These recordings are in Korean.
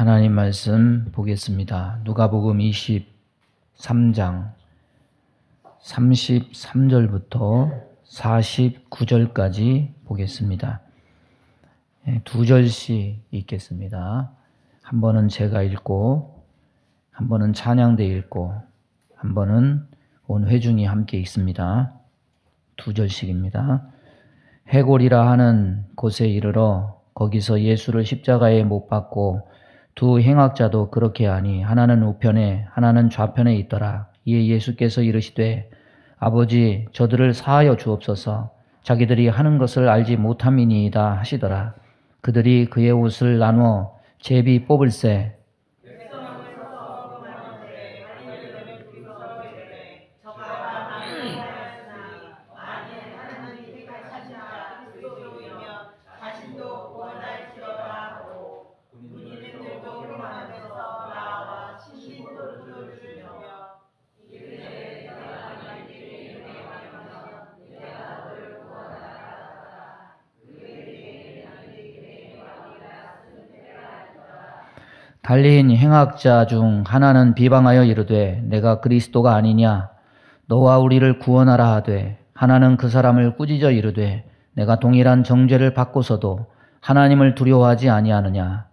하나님 말씀 보겠습니다. 누가복음 23장 33절부터 49절까지 보겠습니다. 두 절씩 읽겠습니다. 한 번은 제가 읽고, 한 번은 찬양대 읽고, 한 번은 온 회중이 함께 읽습니다. 두 절씩입니다. 해골이라 하는 곳에 이르러 거기서 예수를 십자가에 못 박고 두 행악자도 그렇게 하니 하나는 우편에 하나는 좌편에 있더라. 이에 예수께서 이르시되 아버지 저들을 사하여 주옵소서. 자기들이 하는 것을 알지 못함이니이다 하시더라. 그들이 그의 옷을 나누어 제비 뽑을새 달린 행악자 중 하나는 비방하여 이르되 내가 그리스도가 아니냐 너와 우리를 구원하라 하되 하나는 그 사람을 꾸짖어 이르되 내가 동일한 정죄를 받고서도 하나님을 두려워하지 아니하느냐.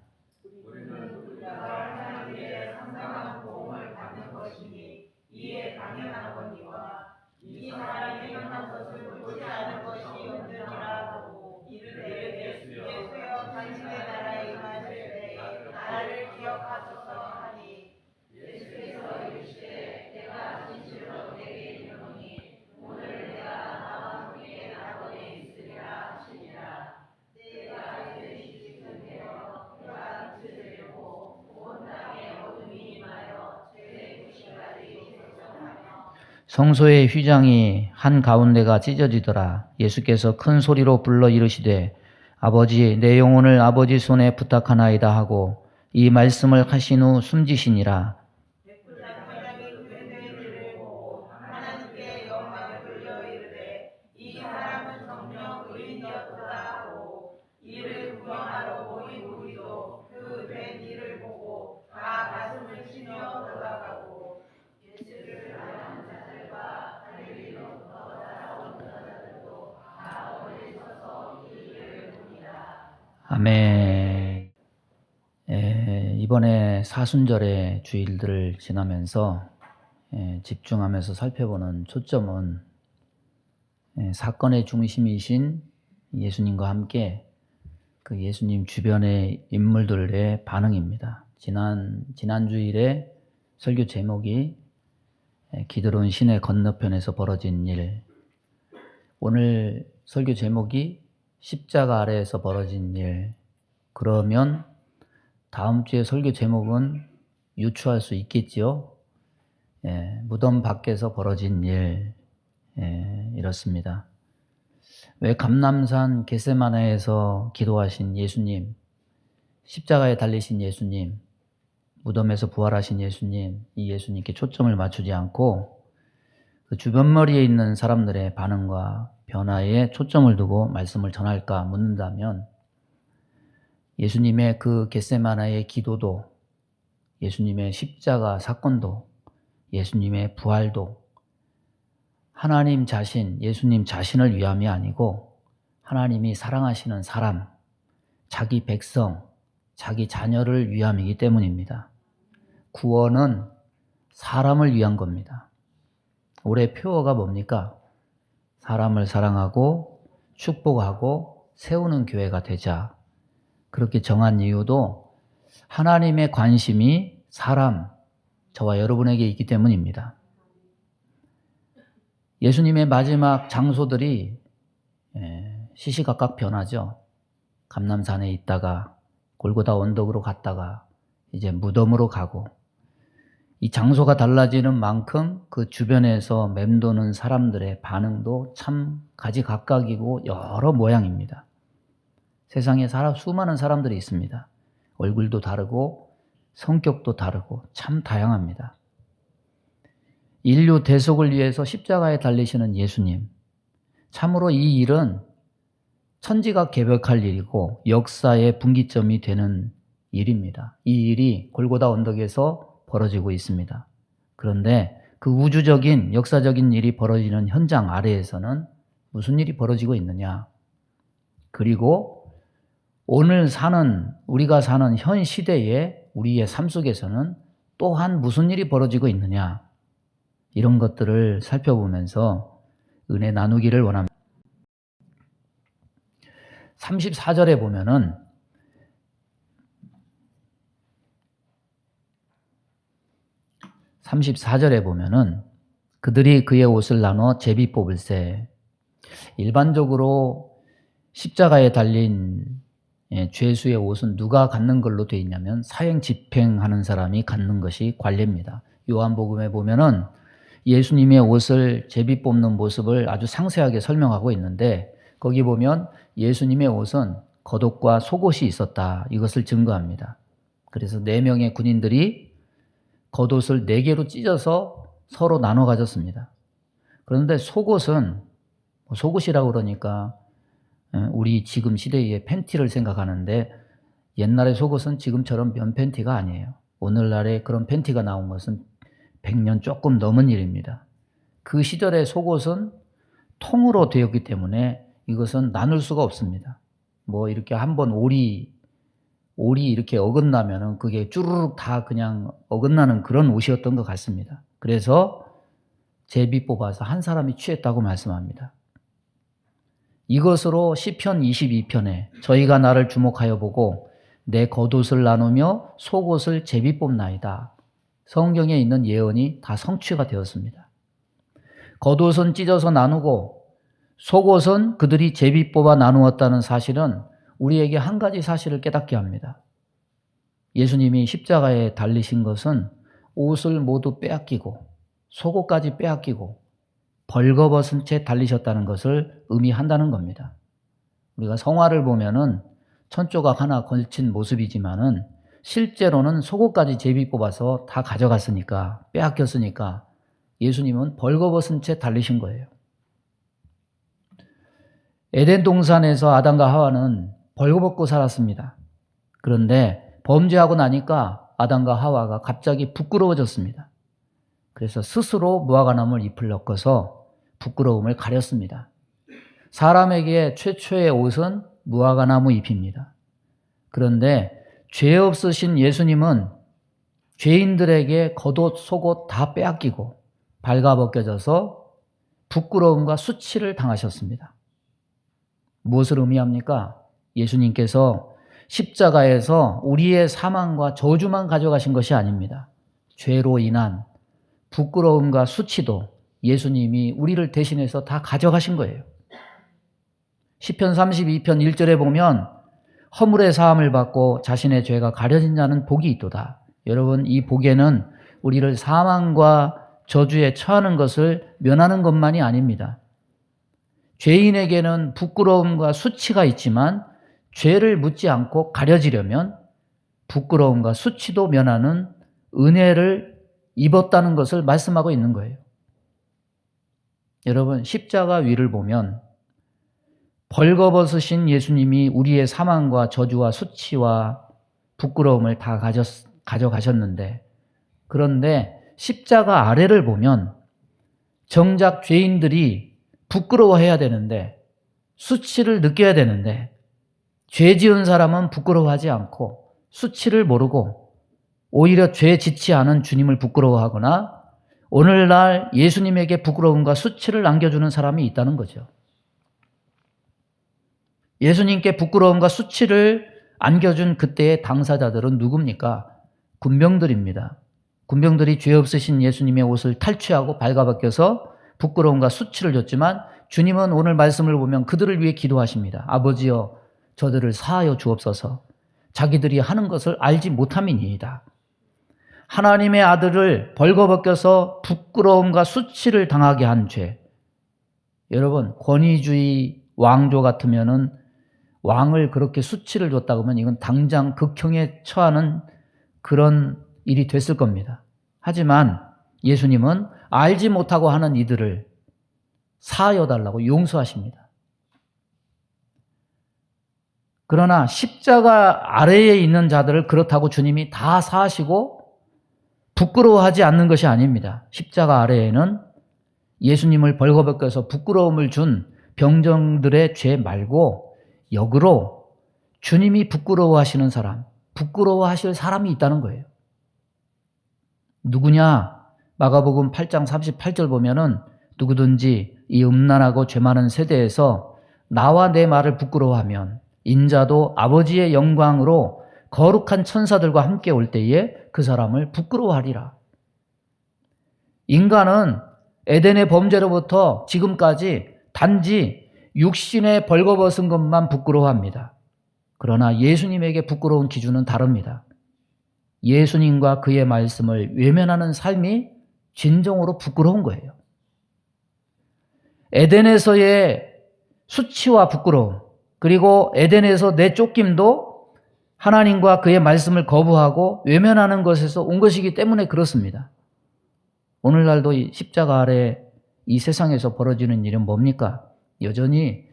성소의 휘장이 한 가운데가 찢어지더라. 예수께서 큰 소리로 불러 이르시되 아버지 내 영혼을 아버지 손에 부탁하나이다 하고 이 말씀을 하신 후 숨지시니라. 아멘. 이번에 사순절의 주일들을 지나면서 집중하면서 살펴보는 초점은 사건의 중심이신 예수님과 함께 그 예수님 주변의 인물들의 반응입니다. 지난 주일에 설교 제목이 기드론 시내 건너편에서 벌어진 일, 오늘 설교 제목이 십자가 아래에서 벌어진 일. 그러면 다음 주에 설교 제목은 유추할 수 있겠지요. 무덤 밖에서 벌어진 일. 이렇습니다. 왜 감람산 겟세마네에서 기도하신 예수님, 십자가에 달리신 예수님, 무덤에서 부활하신 예수님, 이 예수님께 초점을 맞추지 않고 그 주변머리에 있는 사람들의 반응과 변화에 초점을 두고 말씀을 전할까 묻는다면 예수님의 그 겟세마네의 기도도, 예수님의 십자가 사건도, 예수님의 부활도 하나님 자신, 예수님 자신을 위함이 아니고 하나님이 사랑하시는 사람, 자기 백성, 자기 자녀를 위함이기 때문입니다. 구원은 사람을 위한 겁니다. 올해 표어가 뭡니까? 사람을 사랑하고 축복하고 세우는 교회가 되자. 그렇게 정한 이유도 하나님의 관심이 사람, 저와 여러분에게 있기 때문입니다. 예수님의 마지막 장소들이 시시각각 변하죠. 감람산에 있다가 골고다 언덕으로 갔다가 이제 무덤으로 가고, 이 장소가 달라지는 만큼 그 주변에서 맴도는 사람들의 반응도 참 가지각각이고 여러 모양입니다. 세상에 수많은 사람들이 있습니다. 얼굴도 다르고 성격도 다르고 참 다양합니다. 인류 대속을 위해서 십자가에 달리시는 예수님, 참으로 이 일은 천지가 개벽할 일이고 역사의 분기점이 되는 일입니다. 이 일이 골고다 언덕에서 벌어지고 있습니다. 그런데 그 우주적인 역사적인 일이 벌어지는 현장 아래에서는 무슨 일이 벌어지고 있느냐? 그리고 오늘 우리가 사는 현 시대에 우리의 삶 속에서는 또한 무슨 일이 벌어지고 있느냐? 이런 것들을 살펴보면서 은혜 나누기를 원합니다. 34절에 보면은 그들이 그의 옷을 나눠 제비 뽑을세. 일반적으로 십자가에 달린 죄수의 옷은 누가 갖는 걸로 되어 있냐면 사형 집행하는 사람이 갖는 것이 관례입니다. 요한복음에 보면은 예수님의 옷을 제비 뽑는 모습을 아주 상세하게 설명하고 있는데 거기 보면 예수님의 옷은 겉옷과 속옷이 있었다. 이것을 증거합니다. 그래서 4명의 군인들이 겉옷을 4개로 찢어서 서로 나눠 가졌습니다. 그런데 속옷이라고 그러니까 우리 지금 시대의 팬티를 생각하는데 옛날의 속옷은 지금처럼 면 팬티가 아니에요. 오늘날에 그런 팬티가 나온 것은 100년 조금 넘은 일입니다. 그 시절의 속옷은 통으로 되었기 때문에 이것은 나눌 수가 없습니다. 이렇게 한번 올이 이렇게 어긋나면은 그게 쭈루룩 다 그냥 어긋나는 그런 옷이었던 것 같습니다. 그래서 제비 뽑아서 한 사람이 취했다고 말씀합니다. 이것으로 시편 22편에 저희가 나를 주목하여 보고 내 겉옷을 나누며 속옷을 제비 뽑나이다. 성경에 있는 예언이 다 성취가 되었습니다. 겉옷은 찢어서 나누고 속옷은 그들이 제비 뽑아 나누었다는 사실은 우리에게 한 가지 사실을 깨닫게 합니다. 예수님이 십자가에 달리신 것은 옷을 모두 빼앗기고 속옷까지 빼앗기고 벌거벗은 채 달리셨다는 것을 의미한다는 겁니다. 우리가 성화를 보면은 천조각 하나 걸친 모습이지만은 실제로는 속옷까지 제비 뽑아서 다 가져갔으니까, 빼앗겼으니까 예수님은 벌거벗은 채 달리신 거예요. 에덴 동산에서 아담과 하와는 벌거벗고 살았습니다. 그런데 범죄하고 나니까 아담과 하와가 갑자기 부끄러워졌습니다. 그래서 스스로 무화과나무 잎을 엮어서 부끄러움을 가렸습니다. 사람에게 최초의 옷은 무화과나무 잎입니다. 그런데 죄 없으신 예수님은 죄인들에게 겉옷, 속옷 다 빼앗기고 발가벗겨져서 부끄러움과 수치를 당하셨습니다. 무엇을 의미합니까? 예수님께서 십자가에서 우리의 사망과 저주만 가져가신 것이 아닙니다. 죄로 인한 부끄러움과 수치도 예수님이 우리를 대신해서 다 가져가신 거예요. 시편 32편 1절에 보면 허물의 사함을 받고 자신의 죄가 가려진 자는 복이 있도다. 여러분, 이 복에는 우리를 사망과 저주에 처하는 것을 면하는 것만이 아닙니다. 죄인에게는 부끄러움과 수치가 있지만 죄를 묻지 않고 가려지려면 부끄러움과 수치도 면하는 은혜를 입었다는 것을 말씀하고 있는 거예요. 여러분, 십자가 위를 보면 벌거벗으신 예수님이 우리의 사망과 저주와 수치와 부끄러움을 다 가져가셨는데, 그런데 십자가 아래를 보면 정작 죄인들이 부끄러워해야 되는데, 수치를 느껴야 되는데, 죄 지은 사람은 부끄러워하지 않고 수치를 모르고 오히려 죄 짓지 않은 주님을 부끄러워하거나 오늘날 예수님에게 부끄러움과 수치를 안겨주는 사람이 있다는 거죠. 예수님께 부끄러움과 수치를 안겨준 그때의 당사자들은 누굽니까? 군병들입니다. 군병들이 죄 없으신 예수님의 옷을 탈취하고 발가벗겨서 부끄러움과 수치를 줬지만 주님은 오늘 말씀을 보면 그들을 위해 기도하십니다. 아버지여, 저들을 사하여 주옵소서. 자기들이 하는 것을 알지 못함이니이다. 하나님의 아들을 벌거벗겨서 부끄러움과 수치를 당하게 한 죄. 여러분, 권위주의 왕조 같으면은 왕을 그렇게 수치를 줬다고 하면 이건 당장 극형에 처하는 그런 일이 됐을 겁니다. 하지만 예수님은 알지 못하고 하는 이들을 사하여 달라고 용서하십니다. 그러나 십자가 아래에 있는 자들을 그렇다고 주님이 다 사하시고 부끄러워하지 않는 것이 아닙니다. 십자가 아래에는 예수님을 벌거벗겨서 부끄러움을 준 병정들의 죄 말고 역으로 주님이 부끄러워하시는 사람, 부끄러워하실 사람이 있다는 거예요. 누구냐? 마가복음 8장 38절 보면은 누구든지 이 음란하고 죄 많은 세대에서 나와 내 말을 부끄러워하면 인자도 아버지의 영광으로 거룩한 천사들과 함께 올 때에 그 사람을 부끄러워하리라. 인간은 에덴의 범죄로부터 지금까지 단지 육신의 벌거벗은 것만 부끄러워합니다. 그러나 예수님에게 부끄러운 기준은 다릅니다. 예수님과 그의 말씀을 외면하는 삶이 진정으로 부끄러운 거예요. 에덴에서의 수치와 부끄러움, 그리고 에덴에서 내쫓김도 하나님과 그의 말씀을 거부하고 외면하는 것에서 온 것이기 때문에 그렇습니다. 오늘날도 이 십자가 아래 이 세상에서 벌어지는 일은 뭡니까? 여전히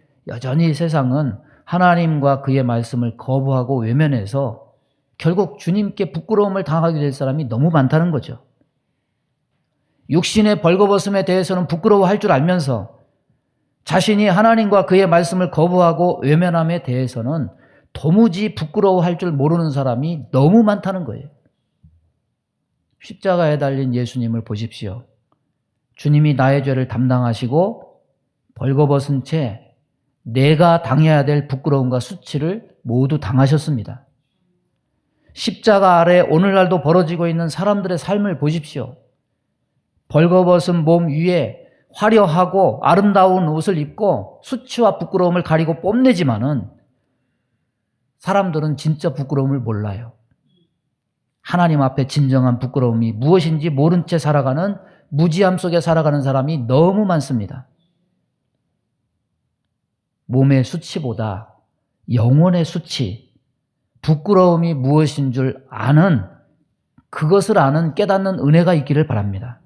세상은 하나님과 그의 말씀을 거부하고 외면해서 결국 주님께 부끄러움을 당하게 될 사람이 너무 많다는 거죠. 육신의 벌거벗음에 대해서는 부끄러워할 줄 알면서 자신이 하나님과 그의 말씀을 거부하고 외면함에 대해서는 도무지 부끄러워할 줄 모르는 사람이 너무 많다는 거예요. 십자가에 달린 예수님을 보십시오. 주님이 나의 죄를 담당하시고 벌거벗은 채 내가 당해야 될 부끄러움과 수치를 모두 당하셨습니다. 십자가 아래 오늘날도 벌어지고 있는 사람들의 삶을 보십시오. 벌거벗은 몸 위에 화려하고 아름다운 옷을 입고 수치와 부끄러움을 가리고 뽐내지만은 사람들은 진짜 부끄러움을 몰라요. 하나님 앞에 진정한 부끄러움이 무엇인지 모른 채 살아가는 무지함 속에 살아가는 사람이 너무 많습니다. 몸의 수치보다 영혼의 수치, 부끄러움이 무엇인 줄 아는, 그것을 아는 깨닫는 은혜가 있기를 바랍니다.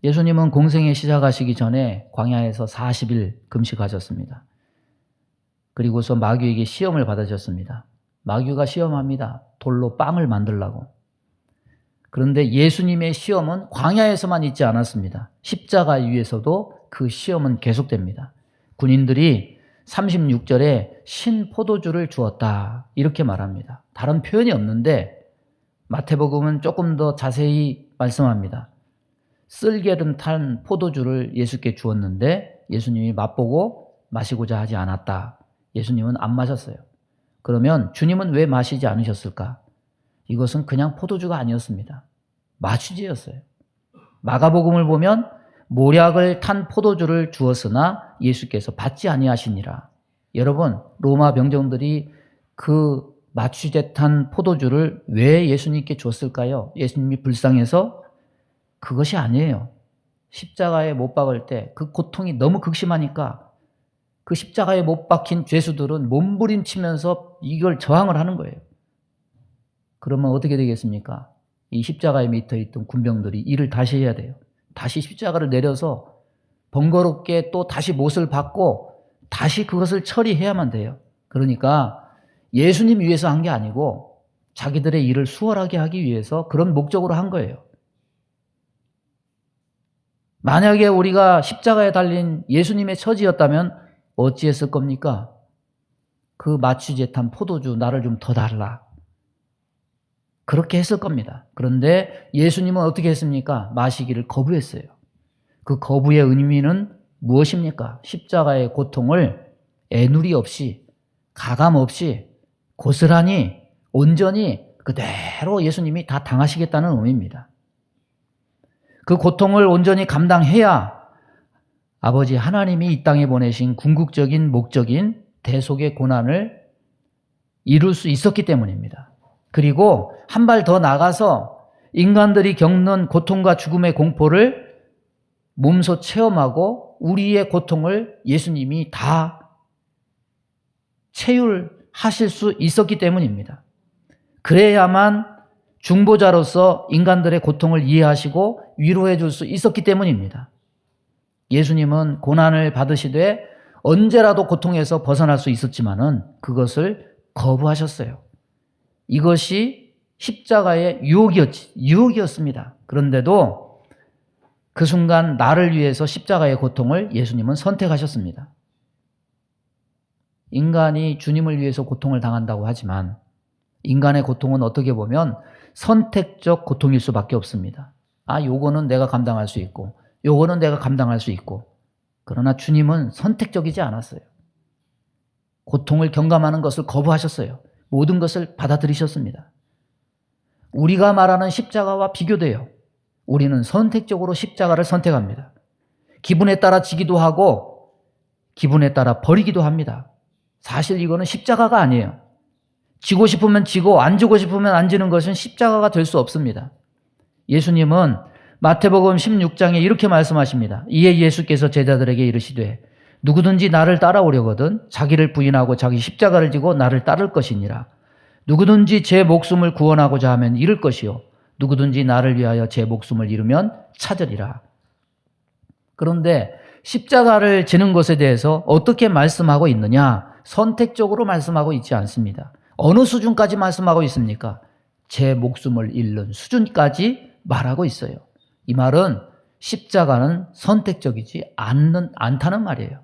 예수님은 공생애 시작하시기 전에 광야에서 40일 금식하셨습니다. 그리고서 마귀에게 시험을 받으셨습니다. 마귀가 시험합니다. 돌로 빵을 만들라고. 그런데 예수님의 시험은 광야에서만 있지 않았습니다. 십자가 위에서도 그 시험은 계속됩니다. 군인들이 36절에 신포도주를 주었다 이렇게 말합니다. 다른 표현이 없는데 마태복음은 조금 더 자세히 말씀합니다. 쓸개름 탄 포도주를 예수께 주었는데 예수님이 맛보고 마시고자 하지 않았다. 예수님은 안 마셨어요. 그러면 주님은 왜 마시지 않으셨을까? 이것은 그냥 포도주가 아니었습니다. 마취제였어요. 마가복음을 보면 모략을 탄 포도주를 주었으나 예수께서 받지 아니하시니라. 여러분, 로마 병정들이 그 마취제 탄 포도주를 왜 예수님께 줬을까요? 예수님이 불쌍해서? 그것이 아니에요. 십자가에 못 박을 때 그 고통이 너무 극심하니까 그 십자가에 못 박힌 죄수들은 몸부림치면서 이걸 저항을 하는 거예요. 그러면 어떻게 되겠습니까? 이 십자가에 밑에 있던 군병들이 일을 다시 해야 돼요. 다시 십자가를 내려서 번거롭게 또 다시 못을 받고 다시 그것을 처리해야만 돼요. 그러니까 예수님 위해서 한 게 아니고 자기들의 일을 수월하게 하기 위해서 그런 목적으로 한 거예요. 만약에 우리가 십자가에 달린 예수님의 처지였다면 어찌했을 겁니까? 그 마취제 탄 포도주 나를 좀 더 달라. 그렇게 했을 겁니다. 그런데 예수님은 어떻게 했습니까? 마시기를 거부했어요. 그 거부의 의미는 무엇입니까? 십자가의 고통을 애누리 없이, 가감 없이 고스란히 온전히 그대로 예수님이 다 당하시겠다는 의미입니다. 그 고통을 온전히 감당해야 아버지 하나님이 이 땅에 보내신 궁극적인 목적인 대속의 고난을 이룰 수 있었기 때문입니다. 그리고 한 발 더 나가서 인간들이 겪는 고통과 죽음의 공포를 몸소 체험하고 우리의 고통을 예수님이 다 체휼하실 수 있었기 때문입니다. 그래야만 중보자로서 인간들의 고통을 이해하시고 위로해 줄 수 있었기 때문입니다. 예수님은 고난을 받으시되 언제라도 고통에서 벗어날 수 있었지만은 그것을 거부하셨어요. 이것이 십자가의 유혹이었습니다. 그런데도 그 순간 나를 위해서 십자가의 고통을 예수님은 선택하셨습니다. 인간이 주님을 위해서 고통을 당한다고 하지만 인간의 고통은 어떻게 보면 선택적 고통일 수밖에 없습니다. 요거는 내가 감당할 수 있고 요거는 내가 감당할 수 있고, 그러나 주님은 선택적이지 않았어요. 고통을 경감하는 것을 거부하셨어요. 모든 것을 받아들이셨습니다. 우리가 말하는 십자가와 비교돼요. 우리는 선택적으로 십자가를 선택합니다. 기분에 따라 지기도 하고 기분에 따라 버리기도 합니다. 사실 이거는 십자가가 아니에요. 지고 싶으면 지고 안 지고 싶으면 안 지는 것은 십자가가 될 수 없습니다. 예수님은 마태복음 16장에 이렇게 말씀하십니다. 이에 예수께서 제자들에게 이르시되 누구든지 나를 따라오려거든 자기를 부인하고 자기 십자가를 지고 나를 따를 것이니라. 누구든지 제 목숨을 구원하고자 하면 잃을 것이요 누구든지 나를 위하여 제 목숨을 잃으면 찾으리라. 그런데 십자가를 지는 것에 대해서 어떻게 말씀하고 있느냐? 선택적으로 말씀하고 있지 않습니다. 어느 수준까지 말씀하고 있습니까? 제 목숨을 잃는 수준까지 말하고 있어요. 이 말은 십자가는 선택적이지 않다는 말이에요.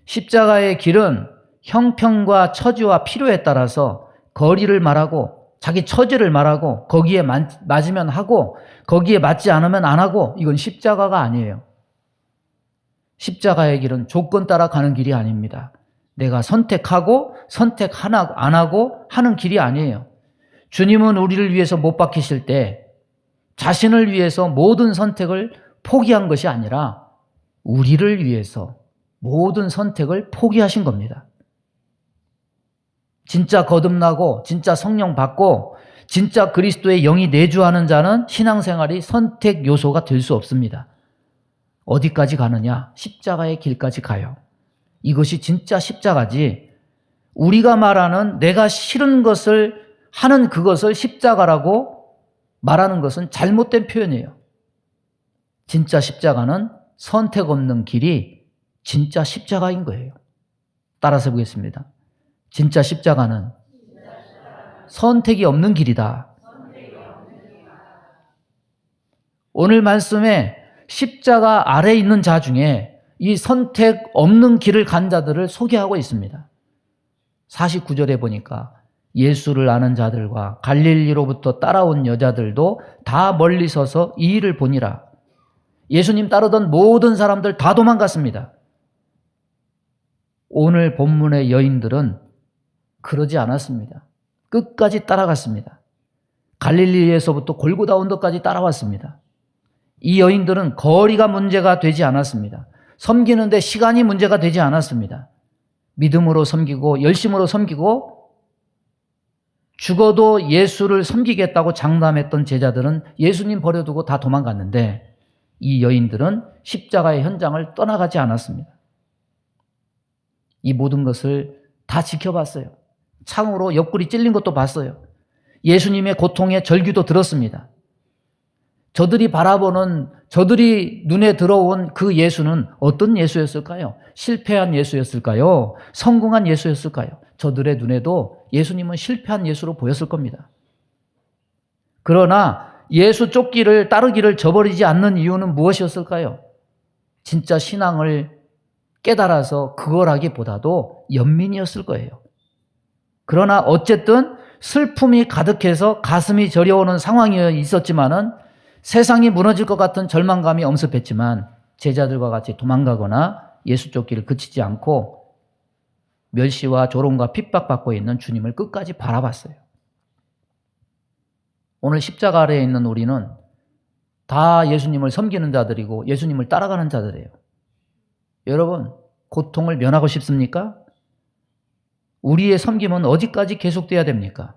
십자가의 길은 형편과 처지와 필요에 따라서 거리를 말하고 자기 처지를 말하고 거기에 맞으면 하고 거기에 맞지 않으면 안 하고, 이건 십자가가 아니에요. 십자가의 길은 조건 따라 가는 길이 아닙니다. 내가 선택하고 선택 안 하고 하는 길이 아니에요. 주님은 우리를 위해서 못 박히실 때 자신을 위해서 모든 선택을 포기한 것이 아니라 우리를 위해서 모든 선택을 포기하신 겁니다. 진짜 거듭나고 진짜 성령 받고 진짜 그리스도의 영이 내주하는 자는 신앙생활이 선택 요소가 될 수 없습니다. 어디까지 가느냐? 십자가의 길까지 가요. 이것이 진짜 십자가지, 우리가 말하는 내가 싫은 것을 하는 그것을 십자가라고 말하는 것은 잘못된 표현이에요. 진짜 십자가는 선택 없는 길이 진짜 십자가인 거예요. 따라서 보겠습니다. 진짜 십자가는 선택이 없는 길이다. 오늘 말씀에 십자가 아래에 있는 자 중에 이 선택 없는 길을 간 자들을 소개하고 있습니다. 49절에 보니까 예수를 아는 자들과 갈릴리로부터 따라온 여자들도 다 멀리 서서 이 일을 보니라. 예수님 따르던 모든 사람들 다 도망갔습니다. 오늘 본문의 여인들은 그러지 않았습니다. 끝까지 따라갔습니다. 갈릴리에서부터 골고다 언덕까지 따라왔습니다. 이 여인들은 거리가 문제가 되지 않았습니다. 섬기는데 시간이 문제가 되지 않았습니다. 믿음으로 섬기고 열심으로 섬기고 죽어도 예수를 섬기겠다고 장담했던 제자들은 예수님 버려두고 다 도망갔는데 이 여인들은 십자가의 현장을 떠나가지 않았습니다. 이 모든 것을 다 지켜봤어요. 창으로 옆구리 찔린 것도 봤어요. 예수님의 고통의 절규도 들었습니다. 저들이 눈에 들어온 그 예수는 어떤 예수였을까요? 실패한 예수였을까요? 성공한 예수였을까요? 저들의 눈에도 예수님은 실패한 예수로 보였을 겁니다. 그러나 예수 쫓기를 따르기를 저버리지 않는 이유는 무엇이었을까요? 진짜 신앙을 깨달아서 그걸 하기보다도 연민이었을 거예요. 그러나 어쨌든 슬픔이 가득해서 가슴이 저려오는 상황이 있었지만은 세상이 무너질 것 같은 절망감이 엄습했지만 제자들과 같이 도망가거나 예수 쫓기를 그치지 않고 멸시와 조롱과 핍박받고 있는 주님을 끝까지 바라봤어요. 오늘 십자가 아래에 있는 우리는 다 예수님을 섬기는 자들이고 예수님을 따라가는 자들이에요. 여러분, 고통을 면하고 싶습니까? 우리의 섬김은 어디까지 계속돼야 됩니까?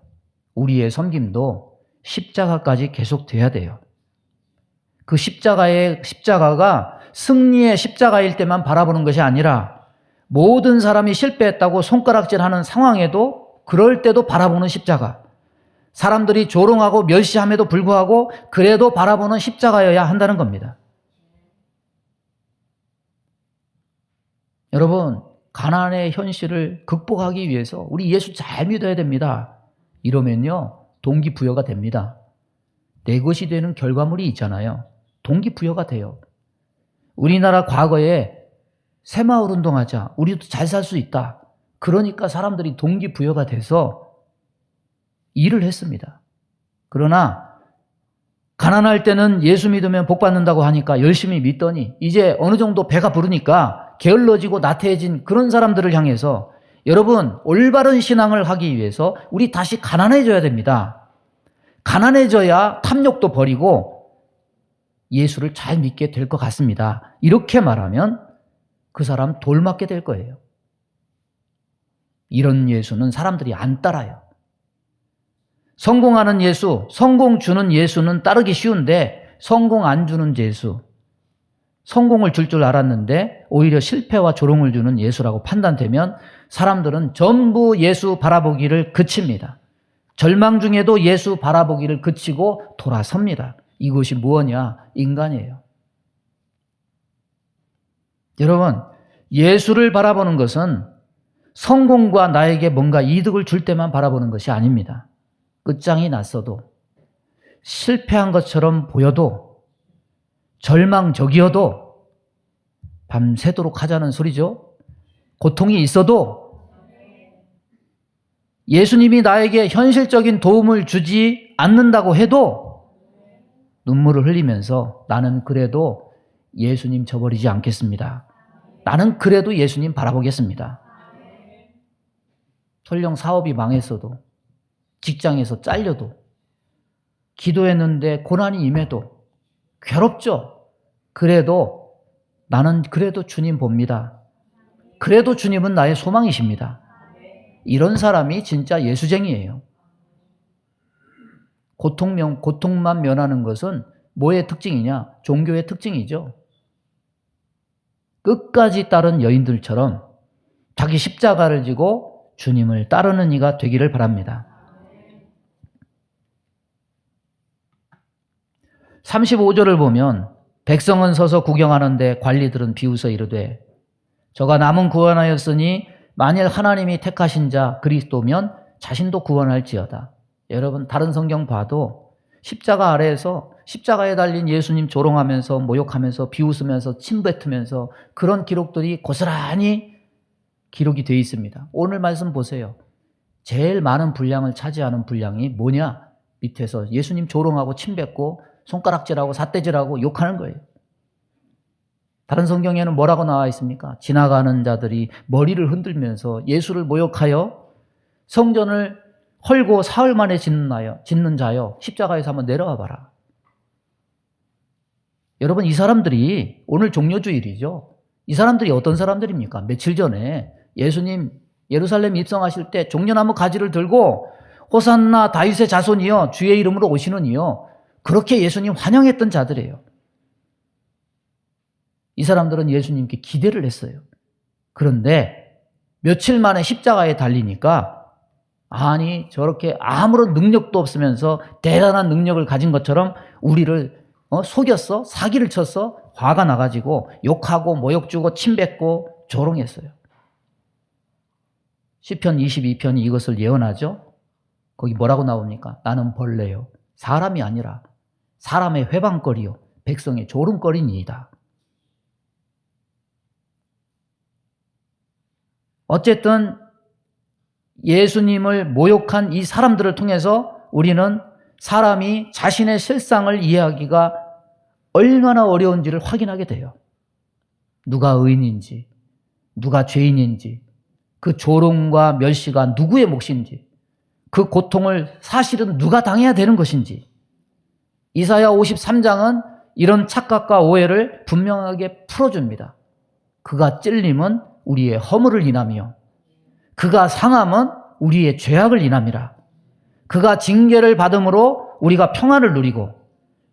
우리의 섬김도 십자가까지 계속돼야 돼요. 그 십자가가 승리의 십자가일 때만 바라보는 것이 아니라 모든 사람이 실패했다고 손가락질하는 상황에도 그럴 때도 바라보는 십자가. 사람들이 조롱하고 멸시함에도 불구하고 그래도 바라보는 십자가여야 한다는 겁니다. 여러분, 가난의 현실을 극복하기 위해서 우리 예수 잘 믿어야 됩니다. 이러면요, 동기부여가 됩니다. 내 것이 되는 결과물이 있잖아요. 동기부여가 돼요. 우리나라 과거에 새마을 운동하자, 우리도 잘 살 수 있다. 그러니까 사람들이 동기부여가 돼서 일을 했습니다. 그러나 가난할 때는 예수 믿으면 복 받는다고 하니까 열심히 믿더니 이제 어느 정도 배가 부르니까 게을러지고 나태해진 그런 사람들을 향해서 여러분, 올바른 신앙을 하기 위해서 우리 다시 가난해져야 됩니다. 가난해져야 탐욕도 버리고 예수를 잘 믿게 될 것 같습니다. 이렇게 말하면 그 사람 돌 맞게 될 거예요. 이런 예수는 사람들이 안 따라요. 성공하는 예수, 성공 주는 예수는 따르기 쉬운데 성공 안 주는 예수, 성공을 줄 알았는데 오히려 실패와 조롱을 주는 예수라고 판단되면 사람들은 전부 예수 바라보기를 그칩니다. 절망 중에도 예수 바라보기를 그치고 돌아섭니다. 이것이 무엇이냐? 인간이에요. 여러분, 예수를 바라보는 것은 성공과 나에게 뭔가 이득을 줄 때만 바라보는 것이 아닙니다. 끝장이 났어도, 실패한 것처럼 보여도, 절망적이어도 밤새도록 하자는 소리죠. 고통이 있어도 예수님이 나에게 현실적인 도움을 주지 않는다고 해도 눈물을 흘리면서 나는 그래도 예수님 저버리지 않겠습니다. 나는 그래도 예수님 바라보겠습니다. 설령 사업이 망했어도, 직장에서 잘려도, 기도했는데 고난이 임해도 괴롭죠. 그래도 나는 그래도 주님 봅니다. 그래도 주님은 나의 소망이십니다. 이런 사람이 진짜 예수쟁이에요. 고통만 면하는 것은 뭐의 특징이냐? 종교의 특징이죠. 끝까지 따른 여인들처럼 자기 십자가를 지고 주님을 따르는 이가 되기를 바랍니다. 35절을 보면 백성은 서서 구경하는데 관리들은 비웃어 이르되 저가 남은 구원하였으니 만일 하나님이 택하신 자 그리스도면 자신도 구원할지어다. 여러분, 다른 성경 봐도 십자가 아래에서 십자가에 달린 예수님 조롱하면서 모욕하면서 비웃으면서 침뱉으면서 그런 기록들이 고스란히 기록이 되어 있습니다. 오늘 말씀 보세요. 제일 많은 분량을 차지하는 분량이 뭐냐? 밑에서 예수님 조롱하고 침뱉고 손가락질하고 삿대질하고 욕하는 거예요. 다른 성경에는 뭐라고 나와 있습니까? 지나가는 자들이 머리를 흔들면서 예수를 모욕하여 성전을 헐고 사흘 만에 짓는 자여 십자가에서 한번 내려와 봐라. 여러분, 이 사람들이 오늘 종려주일이죠. 이 사람들이 어떤 사람들입니까? 며칠 전에 예수님 예루살렘 입성하실 때 종려나무 가지를 들고 호산나 다윗의 자손이여 주의 이름으로 오시는 이여 그렇게 예수님 환영했던 자들이에요. 이 사람들은 예수님께 기대를 했어요. 그런데 며칠 만에 십자가에 달리니까 아니 저렇게 아무런 능력도 없으면서 대단한 능력을 가진 것처럼 우리를 속였어? 사기를 쳤어? 화가 나가지고 욕하고 모욕 주고 침뱉고 조롱했어요. 시편 22편이 이것을 예언하죠. 거기 뭐라고 나옵니까? 나는 벌레요. 사람이 아니라 사람의 회방거리요. 백성의 조롱거리니이다. 어쨌든 예수님을 모욕한 이 사람들을 통해서 우리는 사람이 자신의 실상을 이해하기가 얼마나 어려운지를 확인하게 돼요. 누가 의인인지, 누가 죄인인지, 그 조롱과 멸시가 누구의 몫인지, 그 고통을 사실은 누가 당해야 되는 것인지. 이사야 53장은 이런 착각과 오해를 분명하게 풀어줍니다. 그가 찔림은 우리의 허물을 인하며 그가 상함은 우리의 죄악을 인함이라. 그가 징계를 받음으로 우리가 평안을 누리고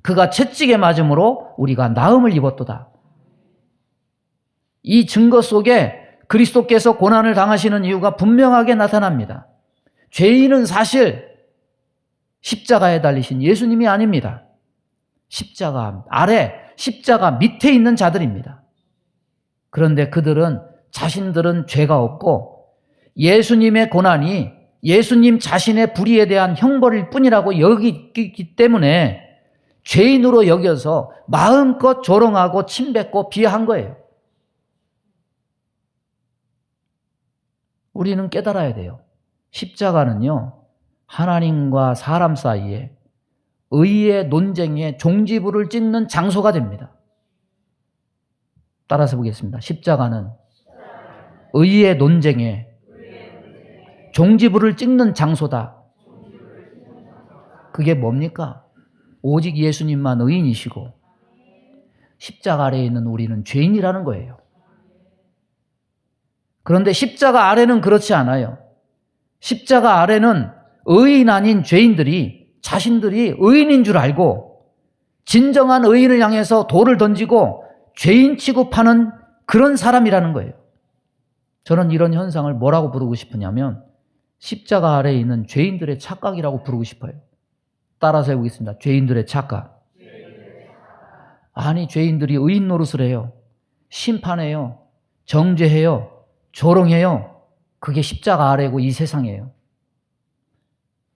그가 채찍에 맞음으로 우리가 나음을 입었도다. 이 증거 속에 그리스도께서 고난을 당하시는 이유가 분명하게 나타납니다. 죄인은 사실 십자가에 달리신 예수님이 아닙니다. 십자가 아래, 십자가 밑에 있는 자들입니다. 그런데 그들은 자신들은 죄가 없고 예수님의 고난이 예수님 자신의 불의에 대한 형벌일 뿐이라고 여기기 때문에 죄인으로 여겨서 마음껏 조롱하고 침뱉고 비하한 거예요. 우리는 깨달아야 돼요. 십자가는요, 하나님과 사람 사이에 의의 논쟁에 종지부를 찍는 장소가 됩니다. 따라서 보겠습니다. 십자가는 의의 논쟁에 종지부를 찍는 장소다. 그게 뭡니까? 오직 예수님만 의인이시고 십자가 아래에 있는 우리는 죄인이라는 거예요. 그런데 십자가 아래는 그렇지 않아요. 십자가 아래는 의인 아닌 죄인들이 자신들이 의인인 줄 알고 진정한 의인을 향해서 돌을 던지고 죄인 취급하는 그런 사람이라는 거예요. 저는 이런 현상을 뭐라고 부르고 싶으냐면 십자가 아래에 있는 죄인들의 착각이라고 부르고 싶어요. 따라서 해보겠습니다. 죄인들의 착각. 아니, 죄인들이 의인 노릇을 해요. 심판해요. 정죄해요. 조롱해요. 그게 십자가 아래고 이 세상이에요.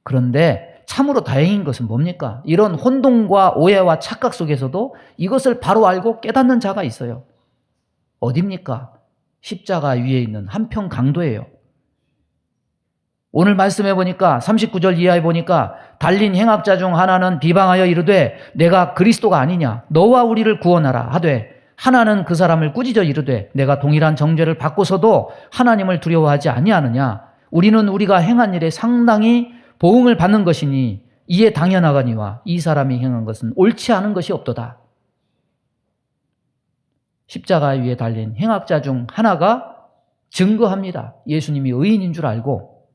그런데 참으로 다행인 것은 뭡니까? 이런 혼동과 오해와 착각 속에서도 이것을 바로 알고 깨닫는 자가 있어요. 어딥니까? 십자가 위에 있는 한평 강도예요. 오늘 말씀해 보니까 39절 이하에 보니까 달린 행악자 중 하나는 비방하여 이르되 내가 그리스도가 아니냐 너와 우리를 구원하라 하되 하나는 그 사람을 꾸짖어 이르되 내가 동일한 정죄를 받고서도 하나님을 두려워하지 아니하느냐 우리는 우리가 행한 일에 상당히 보응을 받는 것이니 이에 당연하거니와 이 사람이 행한 것은 옳지 않은 것이 없도다. 십자가 위에 달린 행악자 중 하나가 증거합니다. 예수님이 의인인 줄 알고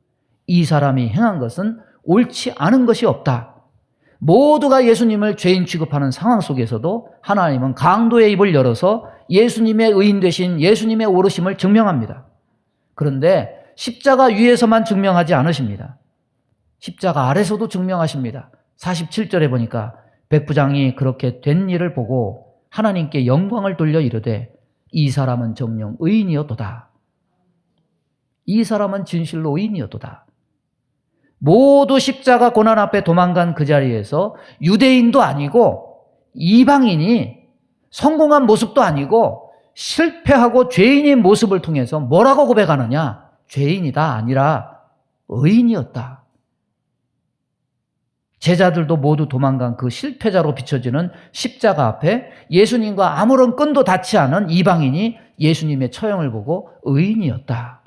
이 사람이 행한 것은 옳지 않은 것이 없다. 모두가 예수님을 죄인 취급하는 상황 속에서도 하나님은 강도의 입을 열어서 예수님의 의인 되신 예수님의 오르심을 증명합니다. 그런데 십자가 위에서만 증명하지 않으십니다. 십자가 아래서도 증명하십니다. 47절에 보니까 백부장이 그렇게 된 일을 보고 하나님께 영광을 돌려 이르되 이 사람은 정녕 의인이었도다. 이 사람은 진실로 의인이었도다. 모두 십자가 고난 앞에 도망간 그 자리에서 유대인도 아니고 이방인이 성공한 모습도 아니고 실패하고 죄인의 모습을 통해서 뭐라고 고백하느냐? 죄인이다 아니라 의인이었다. 제자들도 모두 도망간 그 실패자로 비춰지는 십자가 앞에 예수님과 아무런 끈도 닿지 않은 이방인이 예수님의 처형을 보고 의인이었다.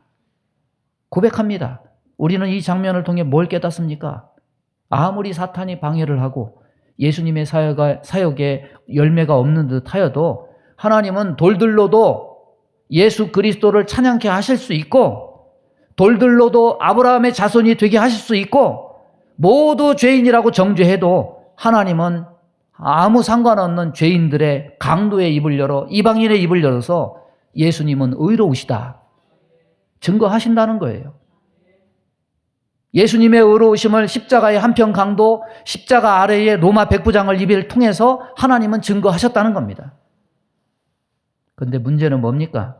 고백합니다. 우리는 이 장면을 통해 뭘 깨닫습니까? 아무리 사탄이 방해를 하고 예수님의 사역에 열매가 없는 듯 하여도 하나님은 돌들로도 예수 그리스도를 찬양케 하실 수 있고 돌들로도 아브라함의 자손이 되게 하실 수 있고 모두 죄인이라고 정죄해도 하나님은 아무 상관없는 죄인들의 강도의 입을 열어 이방인의 입을 열어서 예수님은 의로우시다. 증거하신다는 거예요. 예수님의 의로우심을 십자가의 한평 강도, 십자가 아래의 로마 백부장을 입을 통해서 하나님은 증거하셨다는 겁니다. 그런데 문제는 뭡니까?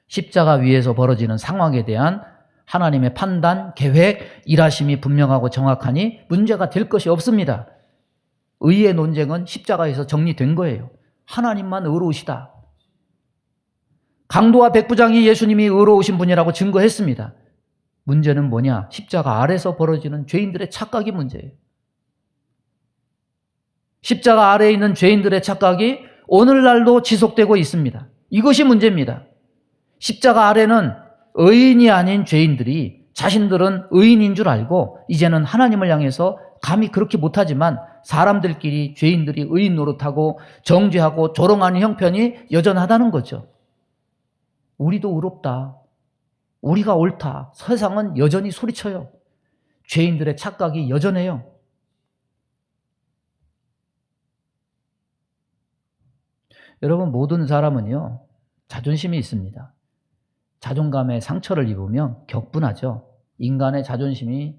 십자가 위에서 벌어지는 상황에 대한 하나님의 판단, 계획, 일하심이 분명하고 정확하니 문제가 될 것이 없습니다. 의의 논쟁은 십자가에서 정리된 거예요. 하나님만 의로우시다. 강도와 백부장이 예수님이 의로우신 분이라고 증거했습니다. 문제는 뭐냐? 십자가 아래서 벌어지는 죄인들의 착각이 문제예요. 십자가 아래에 있는 죄인들의 착각이 오늘날도 지속되고 있습니다. 이것이 문제입니다. 십자가 아래는 의인이 아닌 죄인들이 자신들은 의인인 줄 알고 이제는 하나님을 향해서 감히 그렇게 못하지만 사람들끼리 죄인들이 의인 노릇하고 정죄하고 조롱하는 형편이 여전하다는 거죠. 우리도 의롭다. 우리가 옳다. 세상은 여전히 소리쳐요. 죄인들의 착각이 여전해요. 여러분, 모든 사람은요, 자존심이 있습니다. 자존감에 상처를 입으면 격분하죠. 인간의 자존심이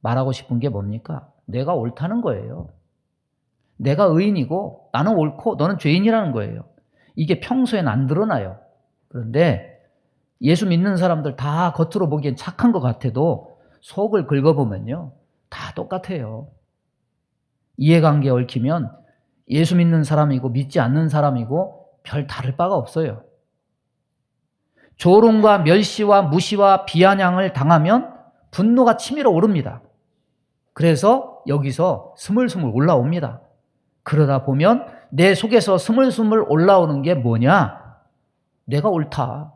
말하고 싶은 게 뭡니까? 내가 옳다는 거예요. 내가 의인이고 나는 옳고 너는 죄인이라는 거예요. 이게 평소엔 안 드러나요. 그런데 예수 믿는 사람들 다 겉으로 보기엔 착한 것 같아도 속을 긁어보면요, 다 똑같아요. 이해관계에 얽히면 예수 믿는 사람이고 믿지 않는 사람이고 별 다를 바가 없어요. 조롱과 멸시와 무시와 비아냥을 당하면 분노가 치밀어 오릅니다. 그래서 여기서 스물스물 올라옵니다. 그러다 보면 내 속에서 스물스물 올라오는 게 뭐냐? 내가 옳다.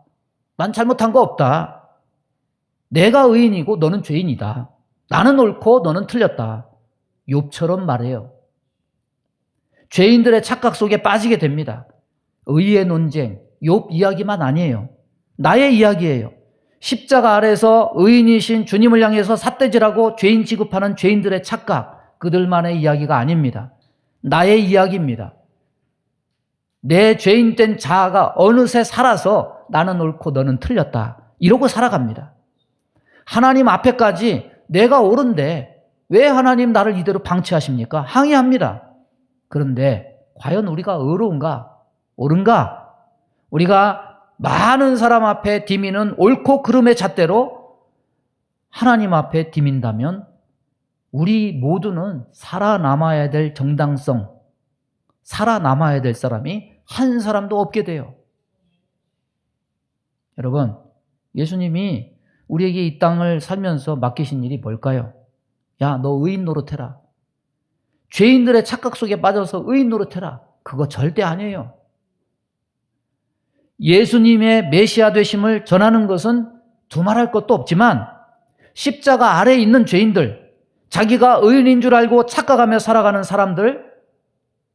난 잘못한 거 없다. 내가 의인이고 너는 죄인이다. 나는 옳고 너는 틀렸다. 욥처럼 말해요. 죄인들의 착각 속에 빠지게 됩니다. 의의 논쟁, 욥 이야기만 아니에요. 나의 이야기예요. 십자가 아래서 의인이신 주님을 향해서 삿대질하고 죄인 취급하는 죄인들의 착각, 그들만의 이야기가 아닙니다. 나의 이야기입니다. 내 죄인된 자아가 어느새 살아서 나는 옳고 너는 틀렸다, 이러고 살아갑니다. 하나님 앞에까지 내가 옳은데 왜 하나님 나를 이대로 방치하십니까? 항의합니다. 그런데 과연 우리가 의로운가? 옳은가? 우리가 많은 사람 앞에 디미는 옳고 그름의 잣대로 하나님 앞에 디민다면 우리 모두는 살아남아야 될 정당성, 살아남아야 될 사람이 한 사람도 없게 돼요. 여러분, 예수님이 우리에게 이 땅을 살면서 맡기신 일이 뭘까요? 야, 너 의인 노릇해라. 죄인들의 착각 속에 빠져서 의인 노릇해라. 그거 절대 아니에요. 예수님의 메시아 되심을 전하는 것은 두말할 것도 없지만 십자가 아래에 있는 죄인들, 자기가 의인인 줄 알고 착각하며 살아가는 사람들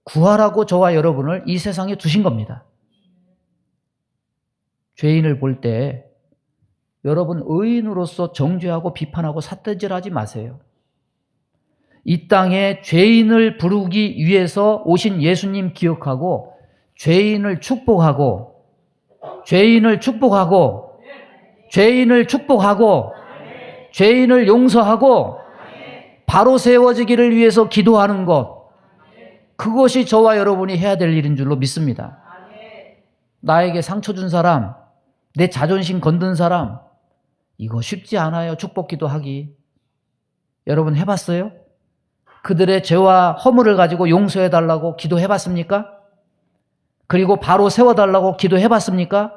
구하라고 저와 여러분을 이 세상에 두신 겁니다. 죄인을 볼 때 여러분 의인으로서 정죄하고 비판하고 삿대질하지 마세요. 이 땅에 죄인을 부르기 위해서 오신 예수님 기억하고 죄인을 축복하고 죄인을 축복하고 죄인을 축복하고 죄인을 용서하고 바로 세워지기를 위해서 기도하는 것, 그것이 저와 여러분이 해야 될 일인 줄로 믿습니다. 나에게 상처 준 사람, 내 자존심 건든 사람, 이거 쉽지 않아요. 축복 기도하기. 여러분 해봤어요? 그들의 죄와 허물을 가지고 용서해달라고 기도해봤습니까? 그리고 바로 세워달라고 기도해봤습니까?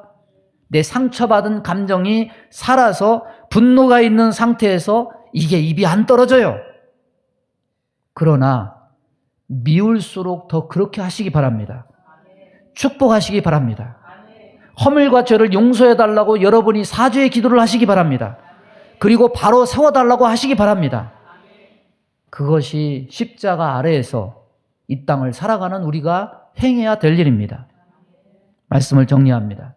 내 상처받은 감정이 살아서 분노가 있는 상태에서 이게 입이 안 떨어져요. 그러나 미울수록 더 그렇게 하시기 바랍니다. 축복하시기 바랍니다. 허물과 죄를 용서해달라고 여러분이 사죄의 기도를 하시기 바랍니다. 그리고 바로 세워달라고 하시기 바랍니다. 그것이 십자가 아래에서 이 땅을 살아가는 우리가 행해야 될 일입니다. 말씀을 정리합니다.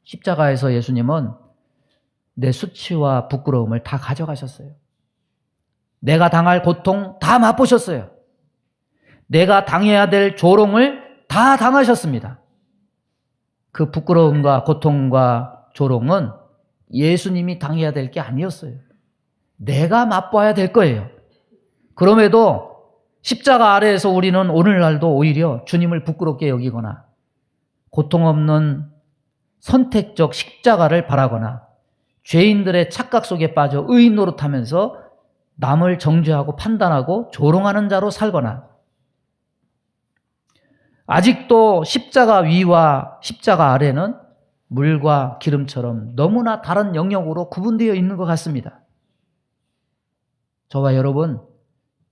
십자가에서 예수님은 내 수치와 부끄러움을 다 가져가셨어요. 내가 당할 고통 다 맛보셨어요. 내가 당해야 될 조롱을 다 당하셨습니다. 그 부끄러움과 고통과 조롱은 예수님이 당해야 될 게 아니었어요. 내가 맛봐야 될 거예요. 그럼에도 십자가 아래에서 우리는 오늘날도 오히려 주님을 부끄럽게 여기거나 고통 없는 선택적 십자가를 바라거나 죄인들의 착각 속에 빠져 의인 노릇하면서 남을 정죄하고 판단하고 조롱하는 자로 살거나 아직도 십자가 위와 십자가 아래는 물과 기름처럼 너무나 다른 영역으로 구분되어 있는 것 같습니다. 저와 여러분,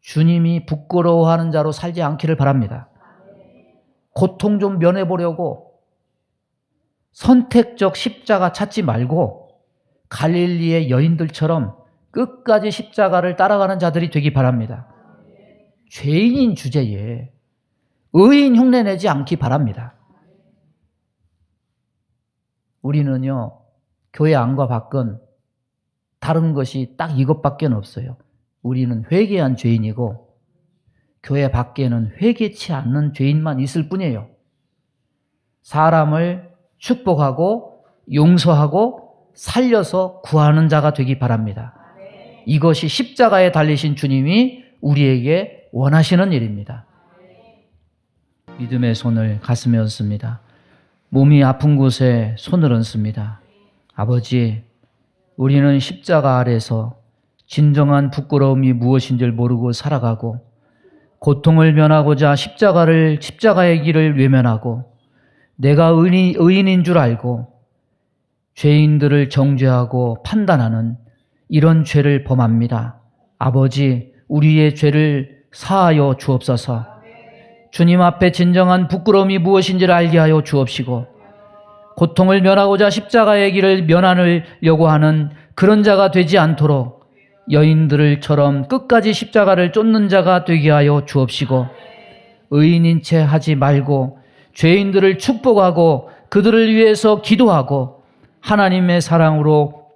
주님이 부끄러워하는 자로 살지 않기를 바랍니다. 고통 좀 면해보려고 선택적 십자가 찾지 말고 갈릴리의 여인들처럼 끝까지 십자가를 따라가는 자들이 되기 바랍니다. 죄인인 주제에 의인 흉내내지 않기 바랍니다. 우리는요, 교회 안과 밖은 다른 것이 딱 이것밖에 없어요. 우리는 회개한 죄인이고 교회 밖에는 회개치 않는 죄인만 있을 뿐이에요. 사람을 축복하고 용서하고 살려서 구하는 자가 되기 바랍니다. 이것이 십자가에 달리신 주님이 우리에게 원하시는 일입니다. 믿음의 손을 가슴에 얹습니다. 몸이 아픈 곳에 손을 얹습니다. 아버지, 우리는 십자가 아래서 진정한 부끄러움이 무엇인지를 모르고 살아가고 고통을 면하고자 십자가의 길을 외면하고 내가 의인인 줄 알고 죄인들을 정죄하고 판단하는 이런 죄를 범합니다. 아버지, 우리의 죄를 사하여 주옵소서. 주님 앞에 진정한 부끄러움이 무엇인지를 알게 하여 주옵시고 고통을 면하고자 십자가의 길을 면하려고 하는 그런 자가 되지 않도록 여인들처럼 끝까지 십자가를 쫓는 자가 되게 하여 주옵시고 의인인 채 하지 말고 죄인들을 축복하고 그들을 위해서 기도하고 하나님의 사랑으로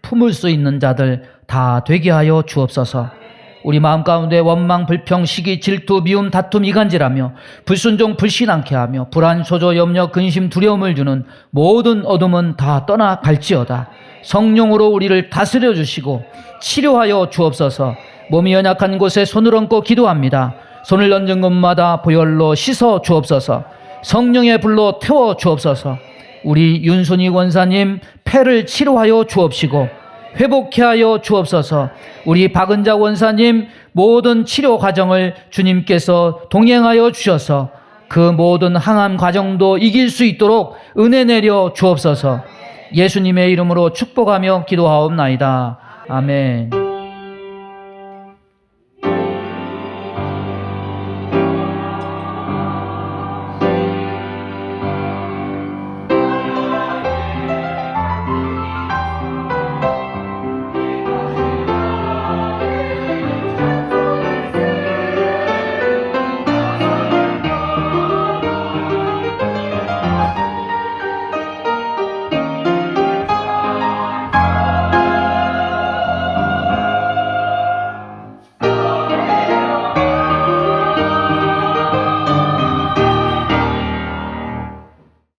품을 수 있는 자들 다 되게 하여 주옵소서. 우리 마음 가운데 원망, 불평, 시기, 질투, 미움, 다툼, 이간질하며 불순종, 불신앙케 하며 불안, 소조, 염려, 근심, 두려움을 주는 모든 어둠은 다 떠나갈지어다. 성령으로 우리를 다스려 주시고 치료하여 주옵소서. 몸이 연약한 곳에 손을 얹고 기도합니다. 손을 얹은 곳마다 보혈로 씻어 주옵소서. 성령의 불로 태워 주옵소서. 우리 윤순희 권사님 폐를 치료하여 주옵시고 회복케 하여 주옵소서. 우리 박은자 원사님 모든 치료 과정을 주님께서 동행하여 주셔서 그 모든 항암 과정도 이길 수 있도록 은혜 내려 주옵소서. 예수님의 이름으로 축복하며 기도하옵나이다. 아멘.